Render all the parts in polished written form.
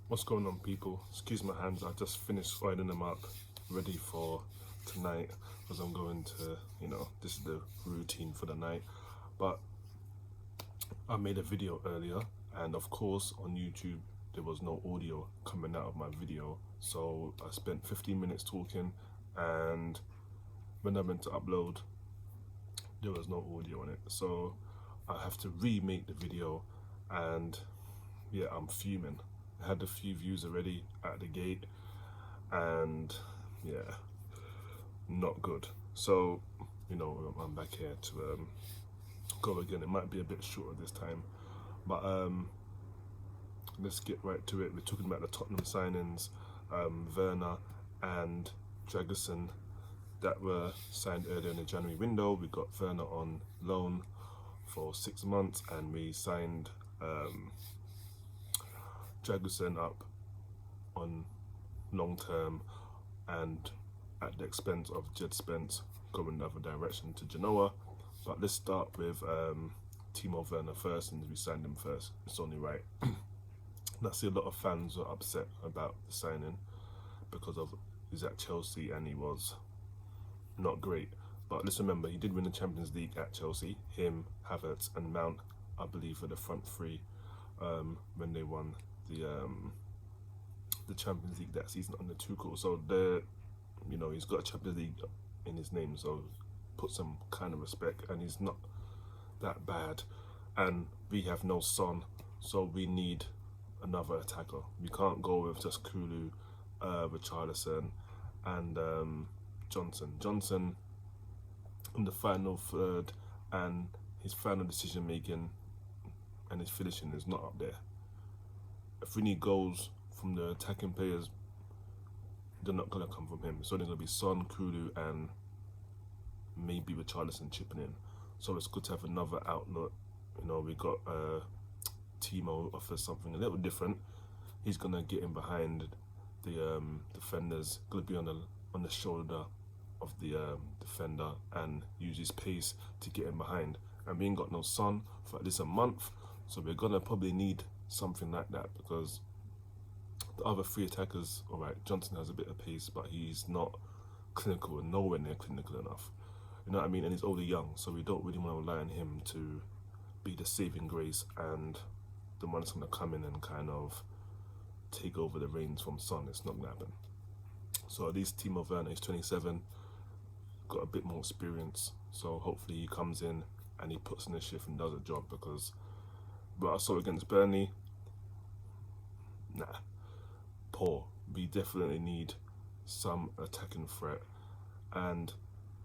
What's going on, people? Excuse my hands, I just finished oiling them up, ready for tonight, because I'm going to, this is the routine for the night. But I made a video earlier, and of course on YouTube there was no audio coming out of my video, so I spent 15 minutes talking, and when I went to upload there was no audio on it, so I have to remake the video. And yeah, I'm fuming. I had a few views already at the gate, and yeah, not good. So I'm back here to go again. It might be a bit shorter this time, but let's get right to it. We're talking about the Tottenham signings, Werner and Dragusin, that were signed earlier in the January window. We got Werner on loan for 6 months, and we signed Dragusin up on long term, and at the expense of Jed Spence going the other direction to Genoa. But let's start with Timo Werner first, and we signed him first. It's only right. And I see a lot of fans were upset about the signing because of he's at Chelsea and he was not great. But let's remember, he did win the Champions League at Chelsea. Him, Havertz and Mount, I believe, were the front three when they won the Champions League that season under Tuchel. So he's got a Champions League in his name, so put some kind of respect. And he's not that bad. And we have no Son, so we need another attacker. We can't go with just Kulu, Richarlison and Johnson in the final third, and his final decision making and his finishing is not up there. If we need goals from the attacking players, they're not going to come from him. So there's going to be Son, Kulu and maybe Richarlison chipping in. So it's good to have another outlet. We got Timo offers something a little different. He's going to get in behind the defenders, going to be on the shoulder of the defender and use his pace to get in behind. And we ain't got no Son for at least a month, so we're going to probably need something like that, because the other three attackers, alright, Johnson has a bit of pace, but he's not clinical and nowhere near clinical enough. You know what I mean? And he's older young, so we don't really want to rely on him to be the saving grace and the one that's going to come in and kind of take over the reins from Son. It's not going to happen. So at least Timo Werner is 27, got a bit more experience, so hopefully he comes in and he puts in the shift and does a job, because what I saw against Burnley, poor. We definitely need some attacking threat, and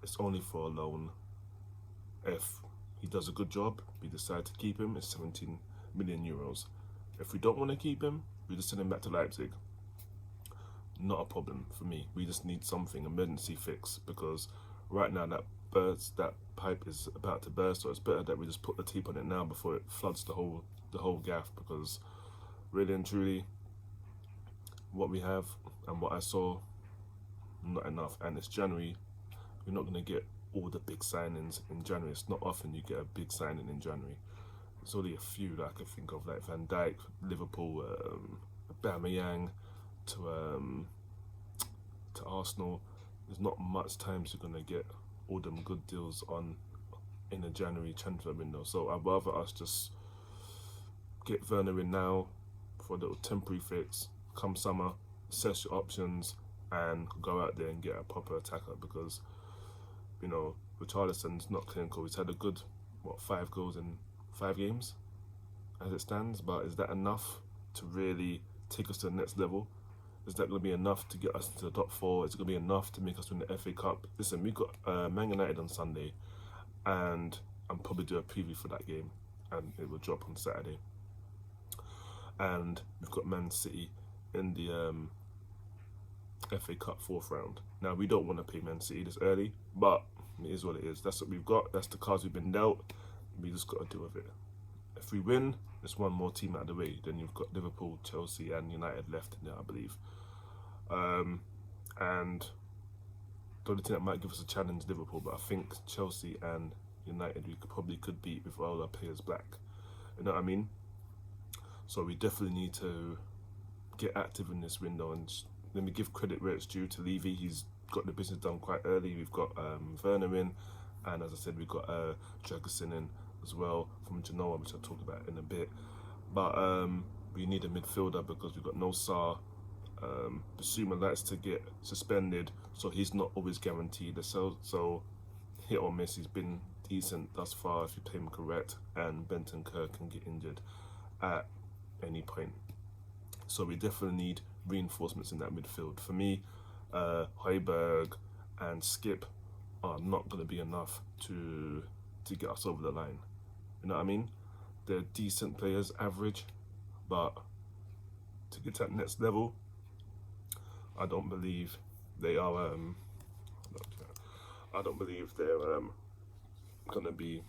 it's only for a loan. If he does a good job, we decide to keep him, it's 17 million euros. If we don't want to keep him, we just send him back to Leipzig. Not a problem for me. We just need something, emergency fix, because right now that pipe is about to burst, so it's better that we just put the tape on it now before it floods the whole gaff, because really and truly what we have and what I saw, not enough. And it's January, we're not going to get all the big signings in January. It's not often you get a big signing in January. It's only a few that I could think of, like Van Dijk, Liverpool, Aubameyang to Arsenal. There's not much time you're going to get all them good deals on in a January transfer window. So I'd rather us just get Werner in now for a little temporary fix. Come summer, assess your options and go out there and get a proper attacker, because Richarlison's not clinical. He's had a good 5 goals in 5 games as it stands, but is that enough to really take us to the next level? Is that going to be enough to get us into the top 4? Is it going to be enough to make us win the FA Cup? Listen, we've got Man United on Sunday, and I'm probably do a preview for that game, and it will drop on Saturday. And we've got Man City in the FA Cup 4th round. Now, we don't want to play Man City this early, but it is what it is. That's what we've got. That's the cards we've been dealt. We just got to deal with it. If we win, there's one more team out of the way. Then you've got Liverpool, Chelsea and United left in there, I believe. And the only thing that might give us a challenge, Liverpool, but I think Chelsea and United we probably could beat with all our players back. You know what I mean? So we definitely need to get active in this window. And let me give credit where it's due to Levy. He's got the business done quite early. We've got Werner in, and as I said, we've got Dragusin in as well from Genoa, which I'll talk about in a bit. But we need a midfielder because we've got no Sarr. Basuma likes to get suspended, so he's not always guaranteed a sell. So hit or miss, he's been decent thus far if you play him correct, and Bentancur can get injured at any point. So we definitely need reinforcements in that midfield. For me, Højbjerg and Skip are not going to be enough to get us over the line. You know what I mean? They're decent players, average, but to get to that next level, I don't believe they are. I don't believe they're going to be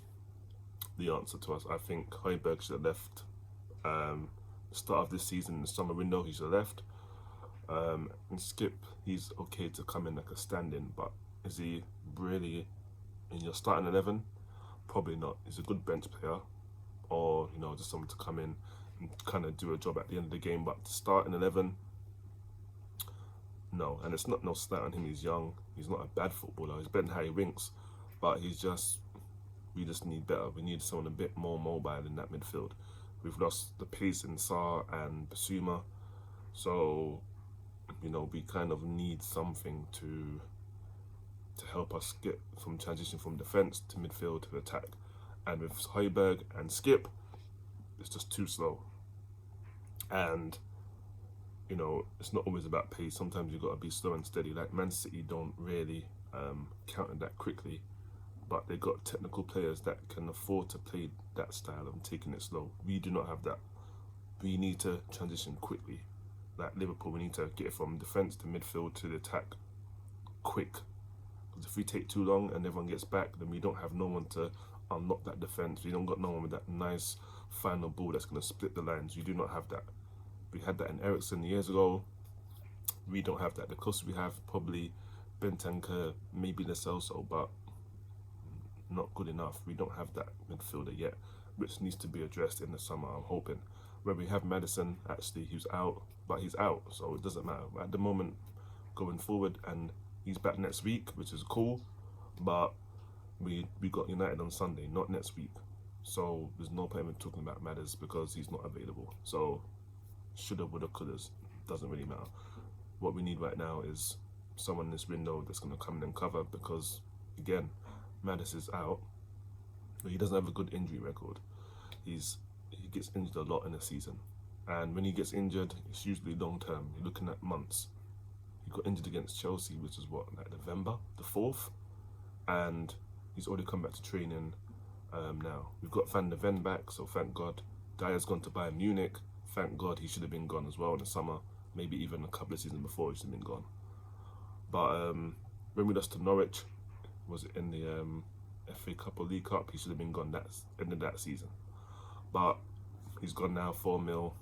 the answer to us. I think Højbjerg should have left the start of this season, in the summer window. He should have left. And Skip, he's okay to come in like a stand-in, but is he really in your starting 11? Probably not. He's a good bench player, or just someone to come in and kind of do a job at the end of the game. But to start in 11, no. And it's not no slight on him. He's young. He's not a bad footballer. He's better than Harry Winks, but we just need better. We need someone a bit more mobile in that midfield. We've lost the pace in Sarr and Basuma, so we kind of need something to help us get from transition from defence to midfield to attack. And with Højbjerg and Skip, it's just too slow. And it's not always about pace. Sometimes you've got to be slow and steady. Like Man City don't really counter that quickly, but they got technical players that can afford to play that style of taking it slow. We do not have that. We need to transition quickly. Like Liverpool, we need to get from defence to midfield to the attack quick. Because if we take too long and everyone gets back, then we don't have no one to unlock that defence. We don't got no one with that nice final ball that's going to split the lines. We do not have that. We had that in Eriksen years ago. We don't have that. The closest we have probably Bentancur, maybe the Celso, but not good enough. We don't have that midfielder yet, which needs to be addressed in the summer, I'm hoping. Where we have Maddison, actually, he's out, but he's out, so it doesn't matter. At the moment, going forward, and he's back next week, which is cool, but we got United on Sunday, not next week. So there's no point in talking about Madders because he's not available. So shoulda, woulda, couldas, doesn't really matter. What we need right now is someone in this window that's going to come in and cover, because, again, Maddis is out, but he doesn't have a good injury record. He gets injured a lot in a season, and when he gets injured, it's usually long term. You're looking at months. He got injured against Chelsea, which is like November the 4th, and he's already come back to training now. We've got Van der Ven back, so thank God. Dier's gone to Bayern Munich. Thank God, he should have been gone as well in the summer. Maybe even a couple of seasons before, he should have been gone. But when we lost to Norwich, was it in the FA Cup or League Cup? He should have been gone end of that season. But he's gone now, 4 mil.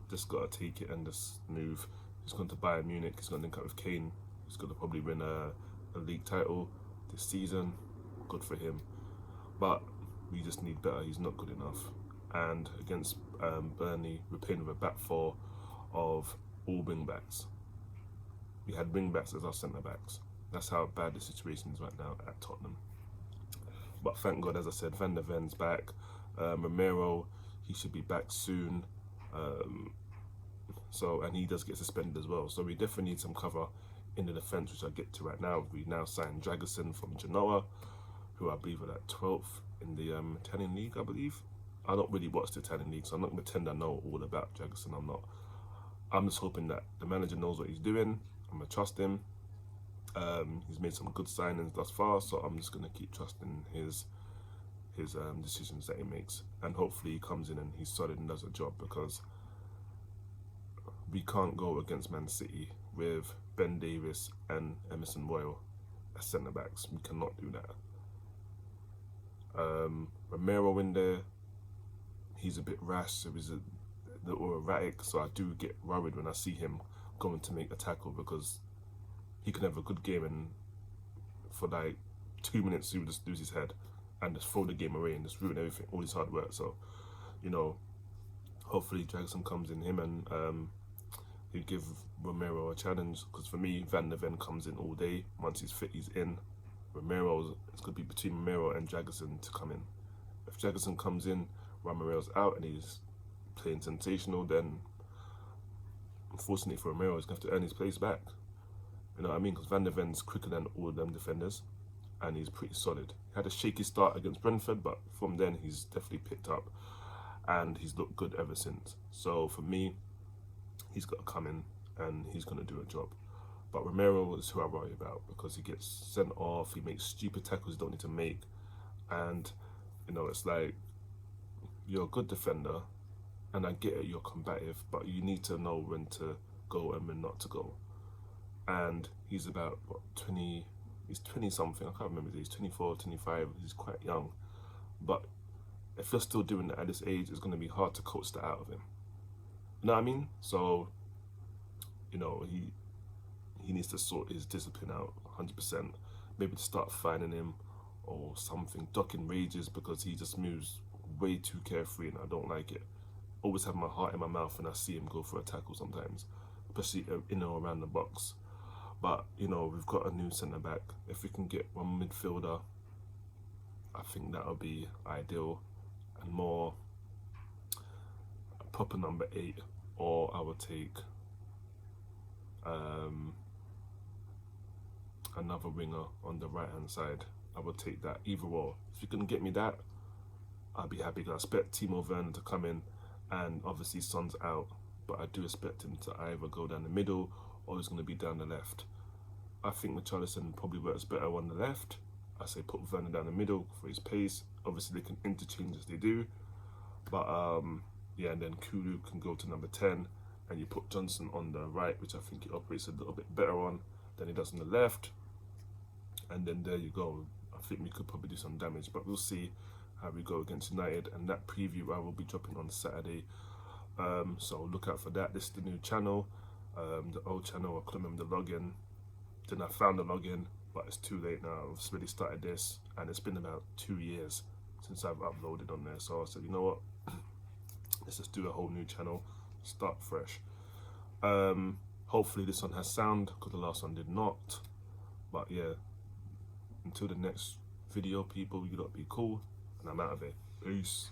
Just got to take it and just move. He's gone to Bayern Munich. He's going to link up with Kane. He's going to probably win a league title this season. Good for him. But we just need better. He's not good enough. And against Burnley, we're playing with a back four of all wing backs. We had wing backs as our centre backs. That's how bad the situation is right now at Tottenham. But thank God, as I said, Van der Ven's back. Romero, he should be back soon. And he does get suspended as well. So we definitely need some cover in the defence, which I'll get to right now. We now signed Dragusin from Genoa, who I believe are at 12th in the Italian league, I believe. I don't really watch the Italian league, so I'm not going to pretend I know all about Dragusin. I'm not. I'm just hoping that the manager knows what he's doing. I'm going to trust him. He's made some good signings thus far, so I'm just going to keep trusting his decisions that he makes, and hopefully he comes in and he's solid and does a job, because we can't go against Man City with Ben Davies and Emerson Royal as centre backs. We cannot do that. Romero in there, he's a bit rash, so he's a little erratic, so I do get worried when I see him going to make a tackle, because he can have a good game and for like 2 minutes he would just lose his head and just throw the game away and just ruin everything, all his hard work. So, hopefully Dragusin comes in, him and he'd give Romero a challenge, because for me, Van der Ven comes in all day. Once he's fit, he's in. It's going to be between Romero and Dragusin to come in. If Dragusin comes in, Romero's out and he's playing sensational, then unfortunately for Romero, he's going to have to earn his place back. You know what I mean? Because Van der Ven's quicker than all of them defenders, and he's pretty solid. He had a shaky start against Brentford, but from then he's definitely picked up, and he's looked good ever since. So for me, he's got to come in and he's going to do a job. But Romero is who I worry about, because he gets sent off, he makes stupid tackles he don't need to make, and you know, it's like, you're a good defender, and I get it, you're combative, but you need to know when to go and when not to go. And he's about, what, 20, he's 20 something, I can't remember, he's 24, 25, he's quite young. But if you're still doing that at this age, it's going to be hard to coach that out of him. You know what I mean? So, you know, he needs to sort his discipline out 100%. Maybe to start finding him or something, ducking rages, because he just moves way too carefree and I don't like it. Always have my heart in my mouth when I see him go for a tackle sometimes, especially in or around the box. But, you know, we've got a new centre-back. If we can get one midfielder, I think that'll be ideal, and more a proper number 8, or I would take another winger on the right-hand side. I would take that, either or. If you can get me that, I'll be happy. I expect Timo Werner to come in, and obviously Son's out, but I do expect him to either go down the middle or he's going to be down the left. I think Richarlison probably works better on the left. I say put Werner down the middle for his pace. Obviously they can interchange as they do, but yeah, and then Kulu can go to number 10, and you put Johnson on the right, which I think he operates a little bit better on than he does on the left, and then there you go. I think we could probably do some damage, but we'll see how we go against United, and that preview I will be dropping on Saturday, so look out for that. This is the new channel. The old channel, I couldn't remember the login, then I found the login, but it's too late now. I've already started this, and it's been about 2 years since I've uploaded on there, so I said, you know what, let's just do a whole new channel, start fresh. Hopefully this one has sound, because the last one did not. But yeah, until the next video, people, you gotta be cool, and I'm out of it. Peace.